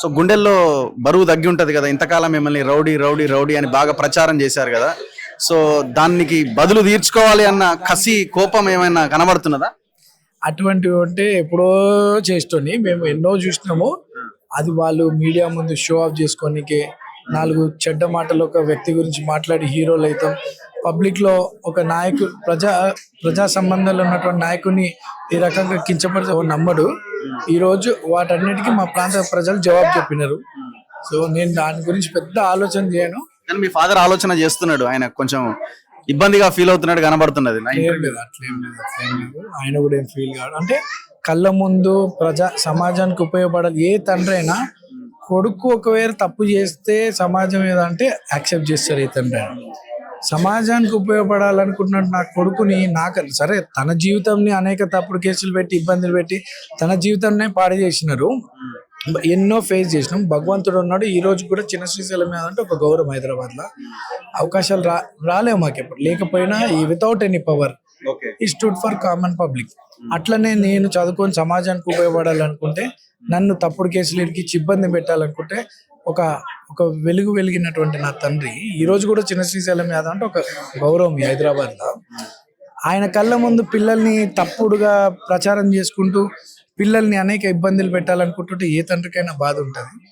So గుండెల్లో బరువు తగ్గి ఉంటది కదా, ఇంతకాలం మిమ్మల్ని రౌడీ రౌడీ రౌడీ అని బాగా ప్రచారం చేశారు కదా. సో దానికి బదులు తీర్చుకోవాలి అన్న కసి, కోపం ఏమైనా కనబడుతున్నదా? అటువంటివి అంటే ఎప్పుడో చేస్తుంది, మేము ఎన్నో చూసినాము. అది వాళ్ళు మీడియా ముందు షో ఆఫ్ చేసుకోనికే, నాలుగు చెడ్డ మాటలు ఒక వ్యక్తి గురించి మాట్లాడి హీరోలు అవుతాం. పబ్లిక్ లో ఒక నాయకుడు, ప్రజా సంబంధాలు ఉన్నటువంటి నాయకుడిని ఈ రకంగా కించపడితే నమ్మడు. ఈ రోజు వాటన్నిటికీ మా ప్రాంత ప్రజలు జవాబు చెప్పినారు. సో నేను దాని గురించి పెద్ద ఆలోచన చేయను. కానీ మీ ఫాదర్ ఆలోచన చేస్తున్నాడు, ఆయన కొంచెం ఇబ్బందిగా ఫీల్ అవుతున్నాడు కనబడుతున్నది. అట్లేం లేదు. ఆయన కూడా ఏం ఫీల్ కాదు. అంటే కళ్ళ ముందు సమాజానికి ఉపయోగపడాలి. ఏ తండ్రి అయినా కొడుకు ఒకవేళ తప్పు చేస్తే సమాజం ఏదంటే యాక్సెప్ట్ చేస్తారు. ఏ తండ్రి అయినా సమాజానికి ఉపయోగపడాలనుకుంటున్నాడు నా కొడుకుని. నాకు సరే, తన జీవితంని అనేక తప్పుడు కేసులు పెట్టి ఇబ్బందులు పెట్టి తన జీవితాన్ని పాడు చేసినారు. ఎన్నో ఫేస్ చేసినాం. భగవంతుడు ఉన్నాడు. ఈ రోజు కూడా చిన్న శ్రీశైలం మీద అంటే ఒక గౌరవం. హైదరాబాద్ లో అవకాశాలు రాలేవు మాకు ఎప్పుడు, లేకపోయినా ఈ వితౌట్ ఎనీ పవర్ ఈ స్టూడ్ ఫర్ కామన్ పబ్లిక్. అట్లనే నేను చదువుకొని సమాజానికి ఉపయోగపడాలనుకుంటే, నన్ను తప్పుడు కేసులు ఇరికిచ్చి ఇబ్బంది పెట్టాలనుకుంటే, ఒక ఒక వెలిగినటువంటి నా తండ్రి ఈ రోజు కూడా చిన్న శ్రీశైలం యాదవ్ అంటే ఒక గౌరవం ఈ హైదరాబాద్ లో. ఆయన కళ్ళ ముందు పిల్లల్ని తప్పుడుగా ప్రచారం చేసుకుంటూ పిల్లల్ని అనేక ఇబ్బందులు పెట్టాలనుకుంటుంటే ఏ తండ్రికైనా బాధ ఉంటుంది.